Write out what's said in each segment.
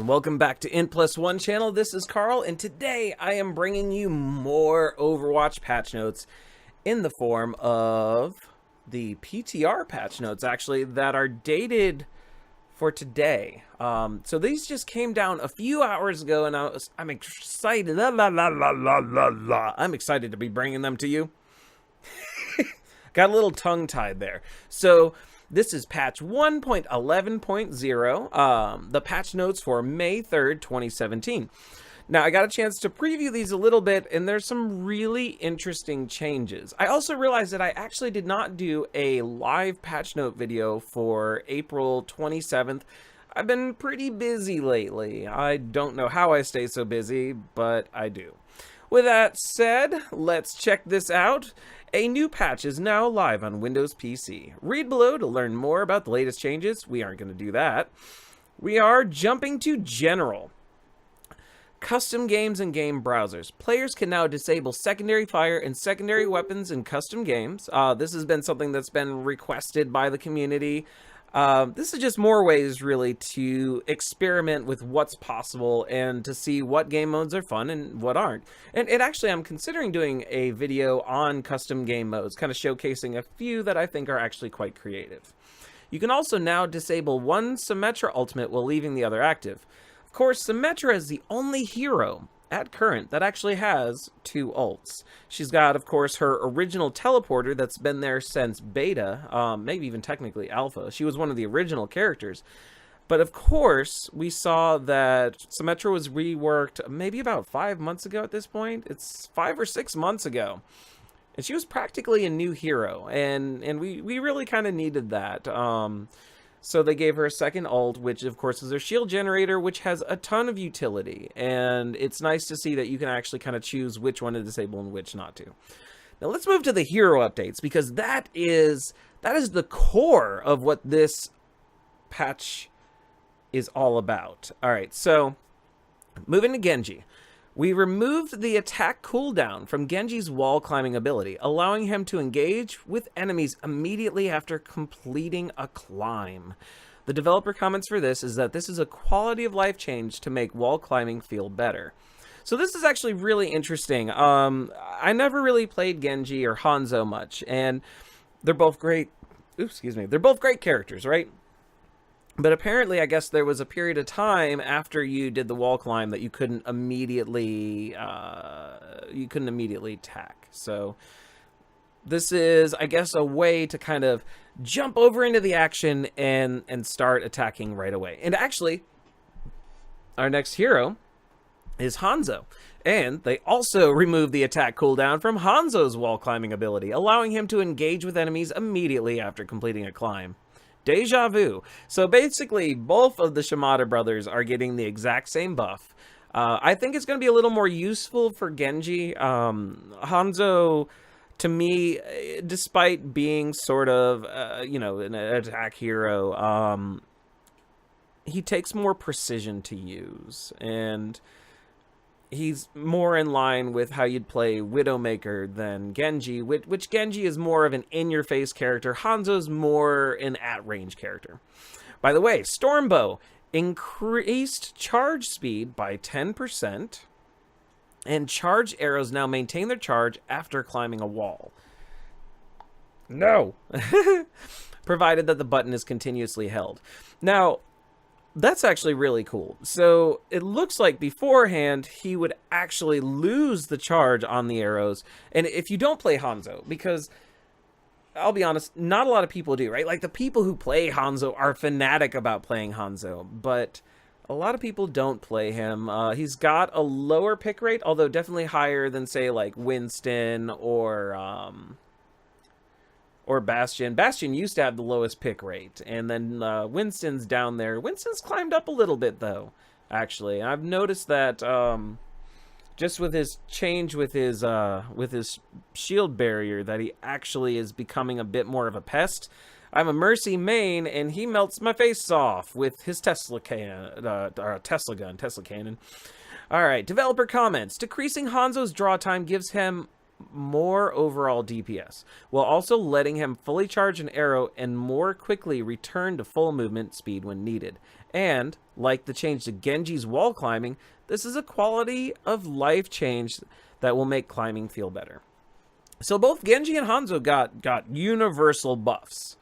and welcome back to N+1 channel. This is Carl, and today I am bringing you more Overwatch patch notes in the form of the PTR patch notes, actually, that are dated for today. So these just came down a few hours ago, and I'm excited. I'm excited to be bringing them to you. Got a little tongue-tied there. So this is patch 1.11.0, the patch notes for May 3rd, 2017. Now, I got a chance to preview these a little bit, and there's some really interesting changes. I also realized that I actually did not do a live patch note video for April 27th. I've been pretty busy lately. I don't know how I stay so busy, but I do. With that said, let's check this out. A new patch is now live on Windows PC. Read below to learn more about the latest changes. We aren't going to do that. We are jumping to General. Custom games and game browsers. Players can now disable secondary fire and secondary weapons in custom games. This has been something that's been requested by the community. This is just more ways, really, to experiment with what's possible and to see what game modes are fun and what aren't. And actually, I'm considering doing a video on custom game modes, kind of showcasing a few that I think are actually quite creative. You can also now disable one Symmetra ultimate while leaving the other active. Of course, Symmetra is the only hero at current that actually has two ults. She's got, of course, her original teleporter that's been there since beta, maybe even technically alpha. She was one of the original characters. But of course, we saw that Symmetra was reworked maybe about 5 months ago at this point. It's 5 or 6 months ago. And she was practically a new hero, and we really kind of needed that. So they gave her a second ult, which of course is her shield generator, which has a ton of utility. And it's nice to see that you can actually kind of choose which one to disable and which not to. Now let's move to the hero updates, because that is the core of what this patch is all about. All right, so moving to Genji. We removed the attack cooldown from Genji's wall climbing ability, allowing him to engage with enemies immediately after completing a climb. The developer comments for this is that this is a quality of life change to make wall climbing feel better. So this is actually really interesting. I never really played Genji or Hanzo much, and they're both great. Oops, excuse me. They're both great characters, right? But apparently, I guess there was a period of time after you did the wall climb that you couldn't immediately attack. So this is, I guess, a way to kind of jump over into the action and start attacking right away. And actually, our next hero is Hanzo. And they also removed the attack cooldown from Hanzo's wall climbing ability, allowing him to engage with enemies immediately after completing a climb. Deja vu. So basically, both of the Shimada brothers are getting the exact same buff. I think it's going to be a little more useful for Genji. Hanzo, to me, despite being sort of, an attack hero, he takes more precision to use. And he's more in line with how you'd play Widowmaker than Genji, which Genji is more of an in-your-face character. Hanzo's more an at-range character. By the way, Stormbow increased charge speed by 10%, and charged arrows now maintain their charge after climbing a wall. No! Provided that the button is continuously held. Now, that's actually really cool. So it looks like beforehand he would actually lose the charge on the arrows. And if you don't play Hanzo, because I'll be honest, not a lot of people do, right? Like the people who play Hanzo are fanatic about playing Hanzo, but a lot of people don't play him. He's got a lower pick rate, although definitely higher than, say, like Winston or Bastion. Bastion used to have the lowest pick rate, and then Winston's down there. Winston's climbed up a little bit, though, actually. I've noticed that just with his change with his shield barrier, that he actually is becoming a bit more of a pest. I'm a Mercy main, and he melts my face off with his Tesla cannon. All right, developer comments. Decreasing Hanzo's draw time gives him more overall DPS, while also letting him fully charge an arrow and more quickly return to full movement speed when needed. And, like the change to Genji's wall climbing, this is a quality of life change that will make climbing feel better. So both Genji and Hanzo got universal buffs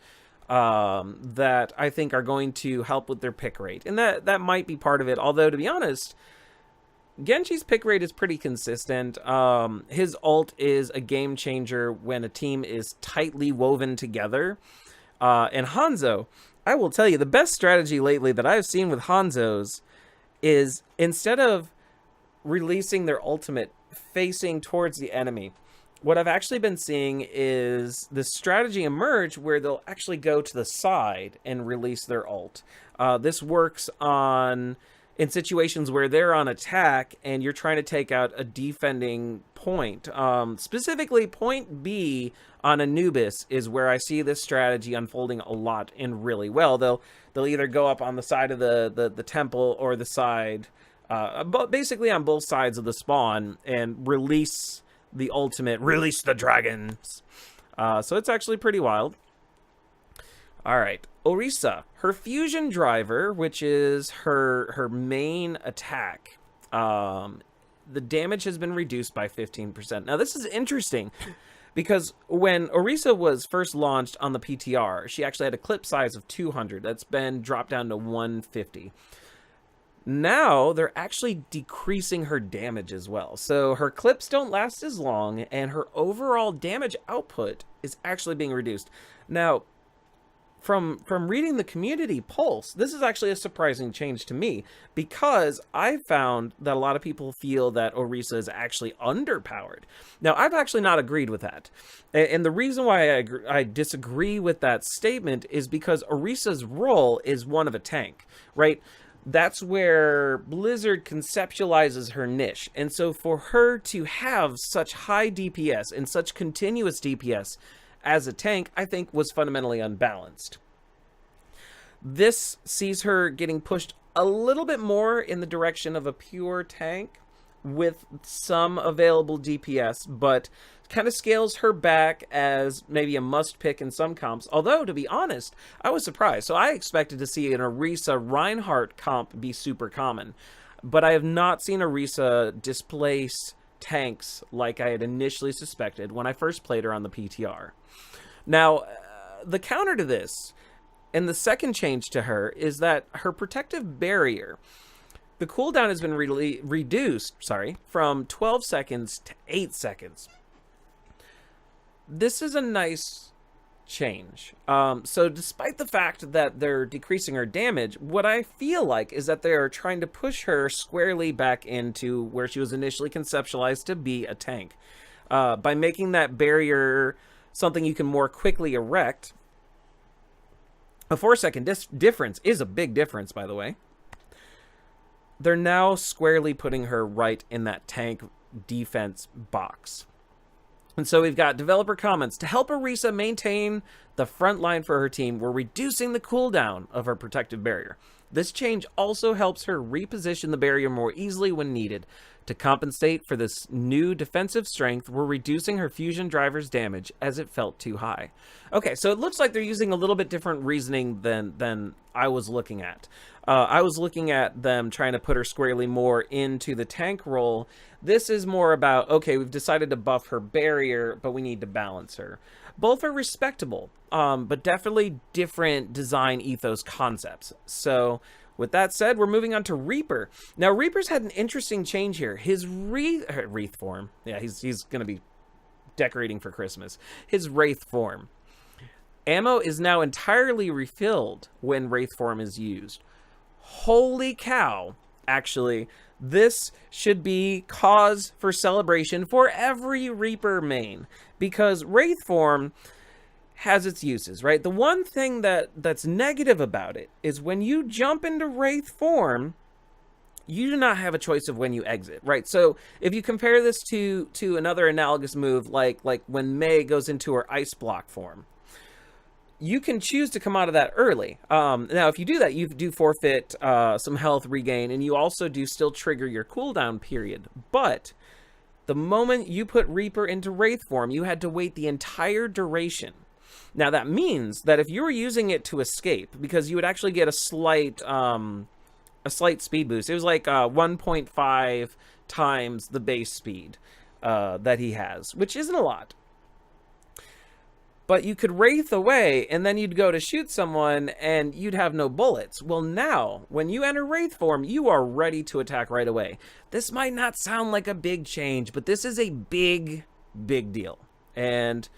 that I think are going to help with their pick rate. And that might be part of it, although to be honest, Genji's pick rate is pretty consistent. His ult is a game changer when a team is tightly woven together. And Hanzo, I will tell you, the best strategy lately that I've seen with Hanzo's is instead of releasing their ultimate facing towards the enemy, what I've actually been seeing is this strategy emerge where they'll actually go to the side and release their ult. This works in situations where they're on attack and you're trying to take out a defending point. Specifically, point B on Anubis is where I see this strategy unfolding a lot and really well. They'll either go up on the side of the temple or the side, basically on both sides of the spawn, and release the ultimate, release the dragons. So it's actually pretty wild. All right, Orisa, her fusion driver, which is her main attack, the damage has been reduced by 15%. Now this is interesting because when Orisa was first launched on the PTR, she actually had a clip size of 200. That's been dropped down to 150. Now they're actually decreasing her damage as well. So her clips don't last as long and her overall damage output is actually being reduced. Now, from reading the community pulse, this is actually a surprising change to me because I found that a lot of people feel that Orisa is actually underpowered. Now, I've actually not agreed with that. And the reason why I disagree with that statement is because Orisa's role is one of a tank, right? That's where Blizzard conceptualizes her niche. And so for her to have such high DPS and such continuous DPS as a tank, I think was fundamentally unbalanced. This sees her getting pushed a little bit more in the direction of a pure tank with some available DPS, but kind of scales her back as maybe a must pick in some comps. Although, to be honest, I was surprised. So I expected to see an Orisa Reinhardt comp be super common, but I have not seen Orisa displace tanks like I had initially suspected when I first played her on the PTR. Now, the counter to this, and the second change to her, is that her protective barrier, the cooldown has been reduced from 12 seconds to 8 seconds. This is a nice change. So despite the fact that they're decreasing her damage, what I feel like is that they are trying to push her squarely back into where she was initially conceptualized to be a tank. By making that barrier something you can more quickly erect. A 4-second difference is a big difference, by the way. They're now squarely putting her right in that tank defense box. And so we've got developer comments. To help Orisa maintain the front line for her team, we're reducing the cooldown of her protective barrier. This change also helps her reposition the barrier more easily when needed. To compensate for this new defensive strength, we're reducing her fusion driver's damage as it felt too high. Okay, so it looks like they're using a little bit different reasoning than I was looking at. I was looking at them trying to put her squarely more into the tank role. This is more about, okay, we've decided to buff her barrier, but we need to balance her. Both are respectable, but definitely different design ethos concepts. So with that said, we're moving on to Reaper. Now, Reaper's had an interesting change here. His wreath form, yeah, he's going to be decorating for Christmas. His wraith form. Ammo is now entirely refilled when wraith form is used. Holy cow. Actually, this should be cause for celebration for every Reaper main, because wraith form has its uses, right? The one thing that's negative about it is when you jump into wraith form, you do not have a choice of when you exit, right? So if you compare this to another analogous move, like when Mei goes into her ice block form, you can choose to come out of that early. Now, if you do that, you do forfeit some health regain, and you also do still trigger your cooldown period. But The moment you put Reaper into Wraith form, you had to wait the entire duration. Now that means that if you were using it to escape, because you would actually get a slight speed boost. It was like 1.5 times the base speed that he has, which isn't a lot. But you could Wraith away, and then you'd go to shoot someone, and you'd have no bullets. Well, now, when you enter Wraith form, you are ready to attack right away. This might not sound like a big change, but this is a big, big deal. And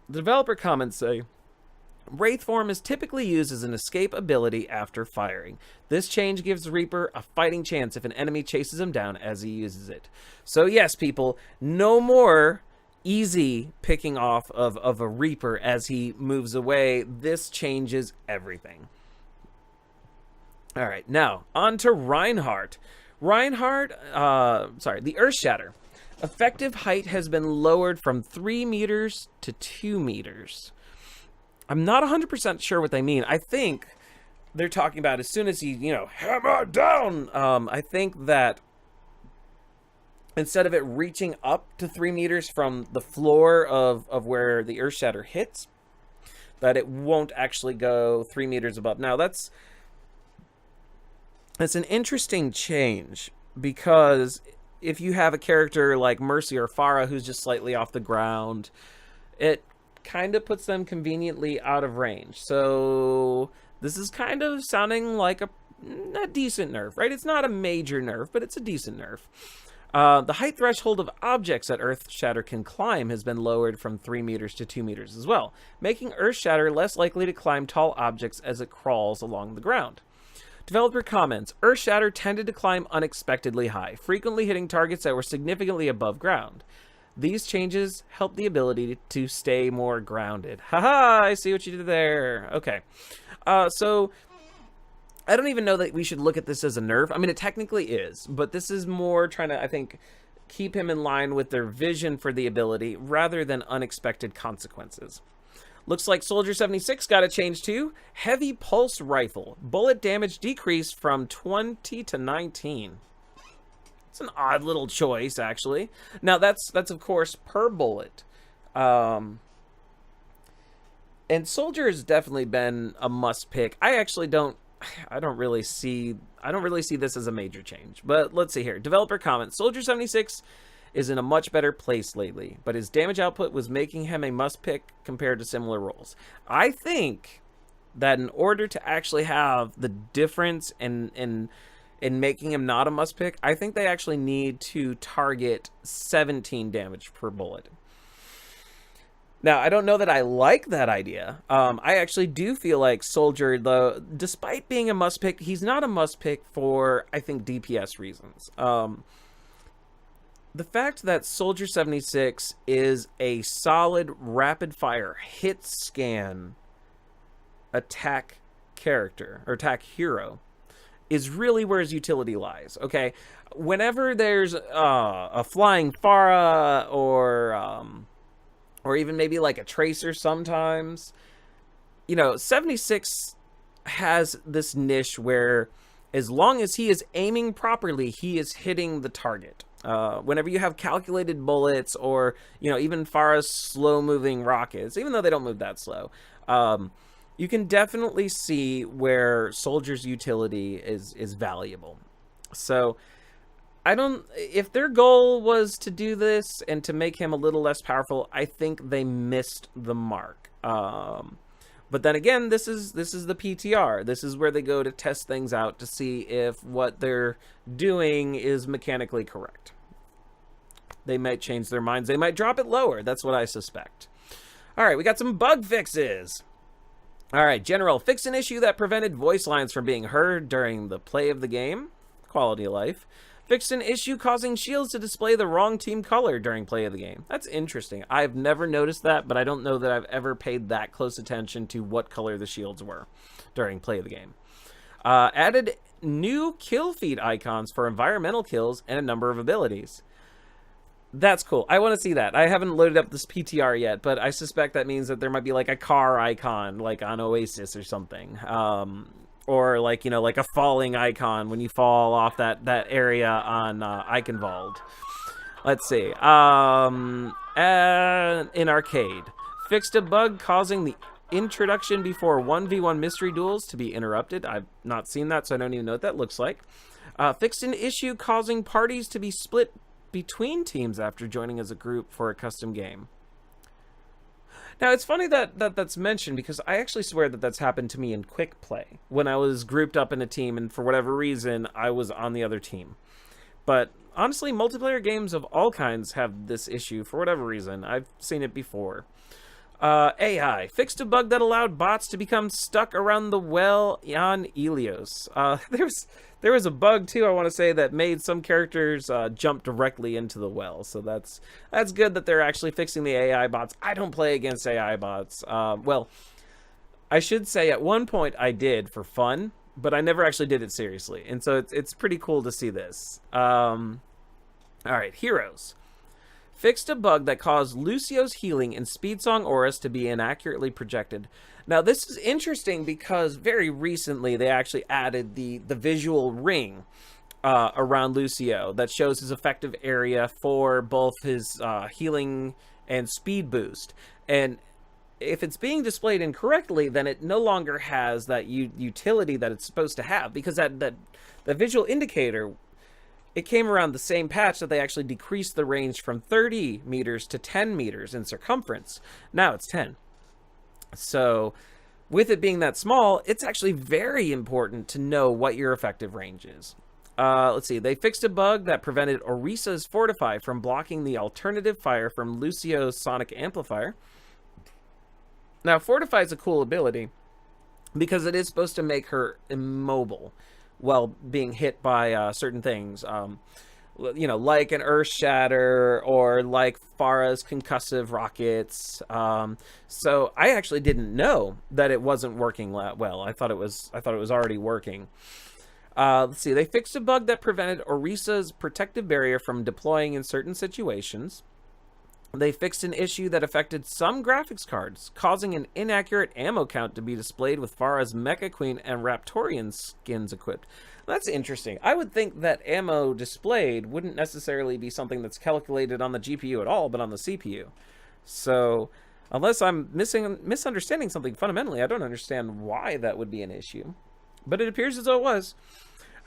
the developer comments say, Wraith form is typically used as an escape ability after firing. This change gives Reaper a fighting chance if an enemy chases him down as he uses it. So yes, people, no more easy picking off of a Reaper as he moves away. This changes everything. All right, now on to Reinhardt. The Earth Shatter. Effective height has been lowered from 3 meters to 2 meters. I'm not 100% sure what they mean. I think they're talking about as soon as he, hammer down. I think that instead of it reaching up to 3 meters from the floor of where the Earth Shatter hits, that it won't actually go 3 meters above. Now, that's an interesting change, because if you have a character like Mercy or Pharah who's just slightly off the ground, it kind of puts them conveniently out of range. So this is kind of sounding like a decent nerf, right? It's not a major nerf, but it's a decent nerf. The height threshold of objects that Earth Shatter can climb has been lowered from 3 meters to 2 meters as well, making Earth Shatter less likely to climb tall objects as it crawls along the ground. Developer comments, Earth Shatter tended to climb unexpectedly high, frequently hitting targets that were significantly above ground. These changes help the ability to stay more grounded. Haha, I see what you did there. Okay. So I don't even know that we should look at this as a nerf. I mean, it technically is, but this is more trying to, I think, keep him in line with their vision for the ability rather than unexpected consequences. Looks like Soldier 76 got a change too. Heavy Pulse Rifle. Bullet damage decreased from 20 to 19. It's an odd little choice, actually. Now, that's of course per bullet. And Soldier has definitely been a must pick. I don't really see this as a major change. But let's see here. Developer comments, Soldier 76 is in a much better place lately, but his damage output was making him a must pick compared to similar roles. I think that in order to actually have the difference in making him not a must pick, I think they actually need to target 17 damage per bullet. Now, I don't know that I like that idea. I actually do feel like Soldier, though, despite being a must pick, he's not a must pick for, I think, DPS reasons. The fact that Soldier 76 is a solid rapid fire hit scan attack character or attack hero is really where his utility lies. Okay, whenever there's a flying Pharah or even maybe like a Tracer sometimes, 76 has this niche where as long as he is aiming properly, he is hitting the target. Whenever you have calculated bullets or, even Pharah's slow-moving rockets, even though they don't move that slow, you can definitely see where Soldier's utility is valuable. So if their goal was to do this and to make him a little less powerful, I think they missed the mark. But then again, this is the PTR. This is where they go to test things out to see if what they're doing is mechanically correct. They might change their minds. They might drop it lower. That's what I suspect. All right, we got some bug fixes. All right, General, fix an issue that prevented voice lines from being heard during the play of the game. Quality of life. Fixed an issue causing shields to display the wrong team color during play of the game. That's interesting. I've never noticed that, but I don't know that I've ever paid that close attention to what color the shields were during play of the game. Added new kill feed icons for environmental kills and a number of abilities. That's cool. I want to see that. I haven't loaded up this PTR yet, but I suspect that means that there might be like a car icon, like on Oasis or something. Or like, like a falling icon when you fall off that area on Eichenwald. Let's see. In arcade, fixed a bug causing the introduction before 1v1 mystery duels to be interrupted. I've not seen that, so I don't even know what that looks like. Fixed an issue causing parties to be split between teams after joining as a group for a custom game. Now, it's funny that's mentioned because I actually swear that that's happened to me in quick play when I was grouped up in a team and for whatever reason I was on the other team. But honestly, multiplayer games of all kinds have this issue for whatever reason. I've seen it before. AI fixed a bug that allowed bots to become stuck around the well on Ilios. There was a bug too, I want to say, that made some characters jump directly into the well. So that's good that they're actually fixing the AI bots. I don't play against AI bots. Well, I should say at one point I did for fun, but I never actually did it seriously. And so it's pretty cool to see this. All right, heroes. Fixed a bug that caused Lucio's healing in Speedsong auras to be inaccurately projected. Now, this is interesting because very recently they actually added the visual ring around Lucio that shows his effective area for both his healing and speed boost. And if it's being displayed incorrectly, then it no longer has that utility that it's supposed to have, because that visual indicator, it came around the same patch that they actually decreased the range from 30 meters to 10 meters in circumference. Now it's 10. So with it being that small, it's actually very important to know what your effective range is. Let's see. They fixed a bug that prevented Orisa's Fortify from blocking the alternative fire from Lucio's Sonic Amplifier. Now, Fortify is a cool ability because it is supposed to make her immobile while being hit by certain things, you know, like an Earth Shatter or like Farah's concussive rockets. So I actually didn't know that it wasn't working well. I thought it was already working. Let's see. They fixed a bug that prevented Orisa's protective barrier from deploying in certain situations. They fixed an issue that affected some graphics cards, causing an inaccurate ammo count to be displayed with Farah's Mecha Queen and Raptorian skins equipped. That's interesting. I would think that ammo displayed wouldn't necessarily be something that's calculated on the GPU at all, but on the CPU. So, unless I'm misunderstanding something fundamentally, I don't understand why that would be an issue. But it appears as though it was.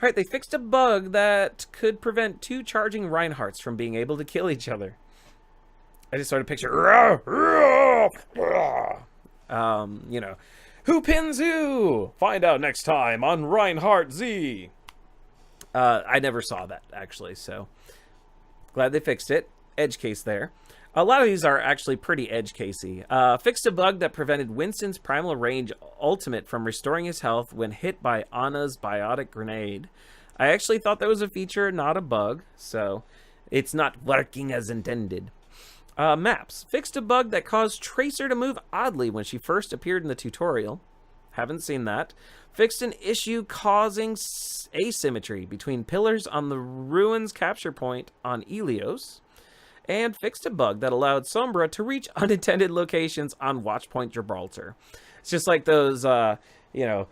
Alright, they fixed a bug that could prevent two charging Reinhardts from being able to kill each other. I just sort of picture, you know, who pins who? Find out next time on Reinhardt Z. I never saw that, actually, so glad they fixed it. Edge case there. A lot of these are actually pretty edge casey. Fixed a bug that prevented Winston's Primal Range ultimate from restoring his health when hit by Ana's biotic grenade. I actually thought that was a feature, not a bug, so it's not working as intended. Maps. Fixed a bug that caused Tracer to move oddly when she first appeared in the tutorial. Haven't seen that. Fixed an issue causing asymmetry between pillars on the ruins capture point on Ilios. And fixed a bug that allowed Sombra to reach unintended locations on Watchpoint Gibraltar. It's just like those, you know,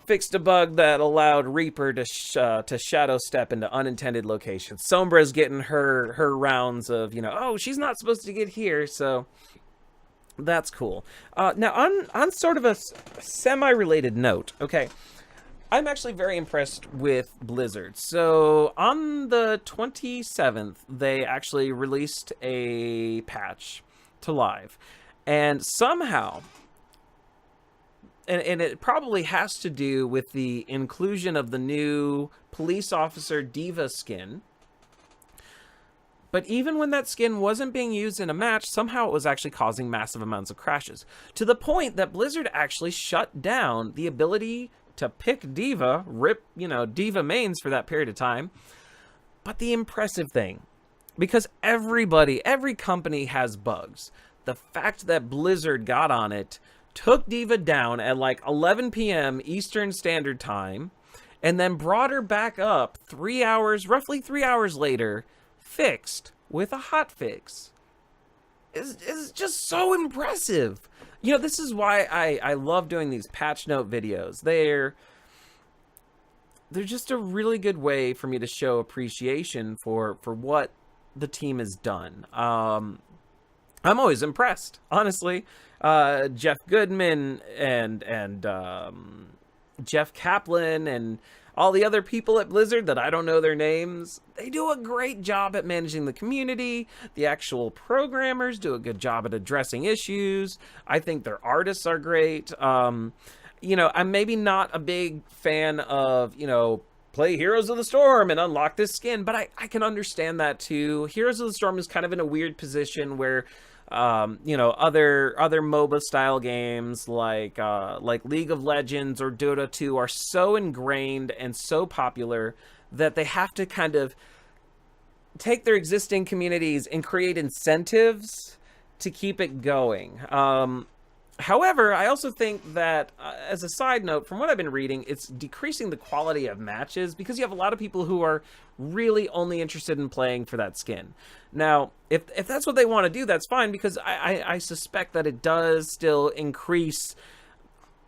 fixed a bug that allowed Reaper to shadow step into unintended locations. Sombra's getting her rounds of, you know, oh, she's not supposed to get here, so that's cool. Now, on sort of a semi-related note, okay, I'm actually very impressed with Blizzard. So on the 27th, they actually released a patch to live, and somehow, and it probably has to do with the inclusion of the new police officer D.va skin. But even when that skin wasn't being used in a match, somehow it was actually causing massive amounts of crashes. To the point that Blizzard actually shut down the ability to pick D.va, rip, you know, D.va mains for that period of time. But the impressive thing, because every company has bugs. The fact that Blizzard got on it, took D.va down at like 11 p.m. Eastern Standard Time, and then brought her back up roughly 3 hours later, fixed with a hotfix, is just so impressive. You know, this is why I love doing these patch note videos. They're just a really good way for me to show appreciation for what the team has done. I'm always impressed, honestly. Jeff Goodman and Jeff Kaplan and all the other people at Blizzard that I don't know their names, they do a great job at managing the community. The actual programmers do a good job at addressing issues. I think their artists are great. You know, I'm maybe not a big fan of, you know, play Heroes of the Storm and unlock this skin, but I can understand that too. Heroes of the Storm is kind of in a weird position where you know, other MOBA style games like League of Legends or Dota 2 are so ingrained and so popular that they have to kind of take their existing communities and create incentives to keep it going. However, I also think that, as a side note, from what I've been reading, it's decreasing the quality of matches because you have a lot of people who are really only interested in playing for that skin. Now, if that's what they want to do, that's fine, because I suspect that it does still increase,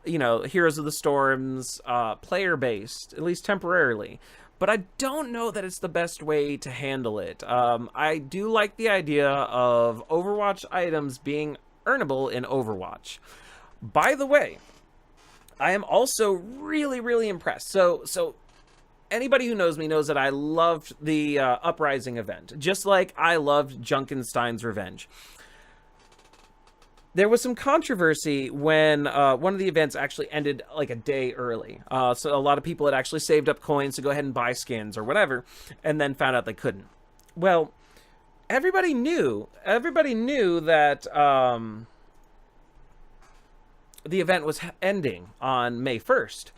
you know, Heroes of the Storm's player base, at least temporarily. But I don't know that it's the best way to handle it. I do like the idea of Overwatch items being earnable in Overwatch. By the way, I am also really, really impressed. So anybody who knows me knows that I loved the Uprising event, just like I loved Junkenstein's Revenge. There was some controversy when one of the events actually ended like a day early. So a lot of people had actually saved up coins to go ahead and buy skins or whatever, and then found out they couldn't. Well, everybody knew that the event was ending on May 1st.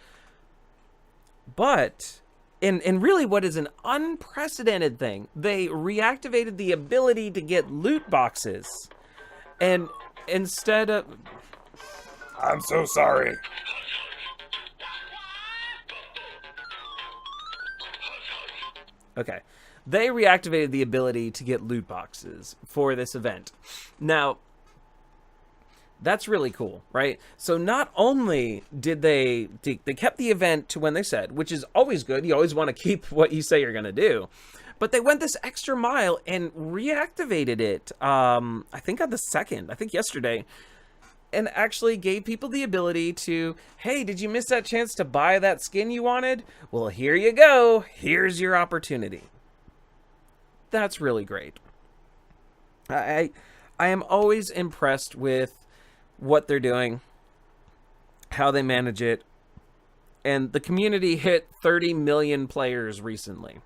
But in really what is an unprecedented thing, they reactivated the ability to get loot boxes. And instead of... I'm so sorry. Okay. They reactivated the ability to get loot boxes for this event. Now, that's really cool, right? So not only did they kept the event to when they said, which is always good. You always want to keep what you say you're going to do. But they went this extra mile and reactivated it, I think on the 2nd, I think yesterday, and actually gave people the ability to, hey, did you miss that chance to buy that skin you wanted? Well, here you go. Here's your opportunity. That's really great. I am always impressed with what they're doing, how they manage it, and the community hit 30 million players recently.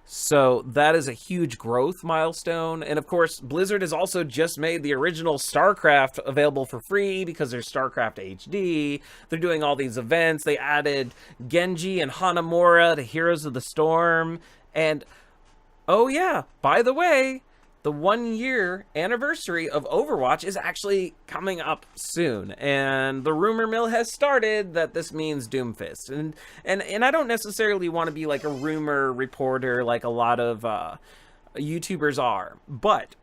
So that is a huge growth milestone. And of course, Blizzard has also just made the original StarCraft available for free because there's StarCraft HD. They're doing all these events. They added Genji and Hanamura to Heroes of the Storm. And oh yeah, by the way, the 1-year anniversary of Overwatch is actually coming up soon, and the rumor mill has started that this means Doomfist. And I don't necessarily want to be like a rumor reporter like a lot of YouTubers are, but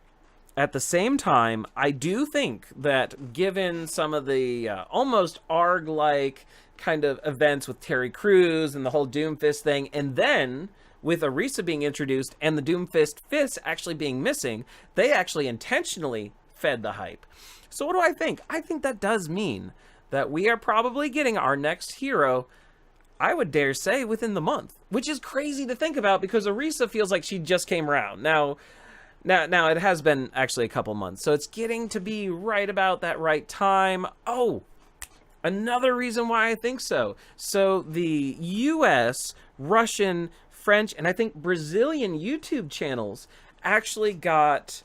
at the same time, I do think that given some of the almost ARG-like kind of events with Terry Crews and the whole Doomfist thing, and then with Orisa being introduced and the Doomfist fists actually being missing, they actually intentionally fed the hype. So what do I think? I think that does mean that we are probably getting our next hero, I would dare say, within the month, which is crazy to think about because Orisa feels like she just came around. Now it has been actually a couple months, so it's getting to be right about that right time. Oh, another reason why I think so. So the US, Russian, French, and I think Brazilian YouTube channels actually got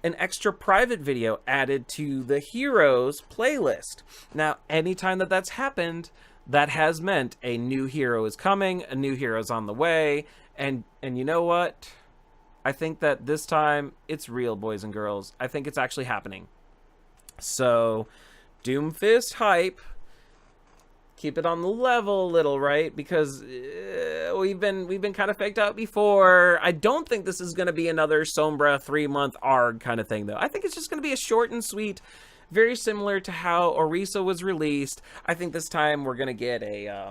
an extra private video added to the Heroes playlist. Now, anytime that that's happened, that has meant a new hero is coming, a new hero is on the way, and you know what? I think that this time it's real, boys and girls. I think it's actually happening. So, Doomfist hype. Keep it on the level a little, right? Because we've been kind of faked out before. I don't think this is going to be another Sombra 3-month ARG kind of thing, though. I think it's just going to be a short and sweet, very similar to how Orisa was released. I think this time we're going to get a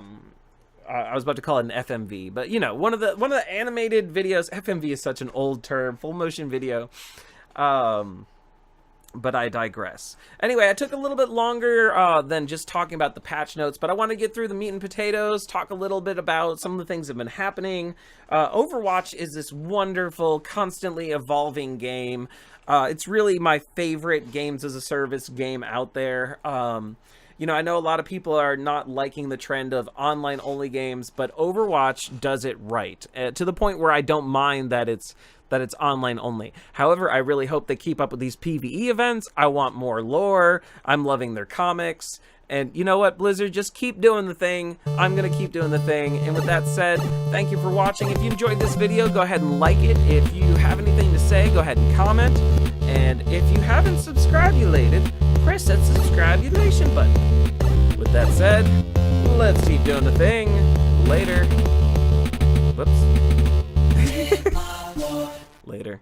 I was about to call it an FMV, but you know, one of the animated videos. FMV is such an old term, full motion video. But I digress. Anyway, I took a little bit longer than just talking about the patch notes, but I want to get through the meat and potatoes, talk a little bit about some of the things that have been happening. Overwatch is this wonderful, constantly evolving game. It's really my favorite games as a service game out there. You know, I know a lot of people are not liking the trend of online-only games, but Overwatch does it right, to the point where I don't mind that it's online only. However, I really hope they keep up with these PvE events. I want more lore. I'm loving their comics. And you know what, Blizzard, just keep doing the thing. I'm gonna keep doing the thing. And with that said, thank you for watching. If you enjoyed this video, go ahead and like it. If you have anything to say, go ahead and comment. And if you haven't subscribulated, press that subscribulation button. With that said, let's keep doing the thing. Later. Whoops. Later.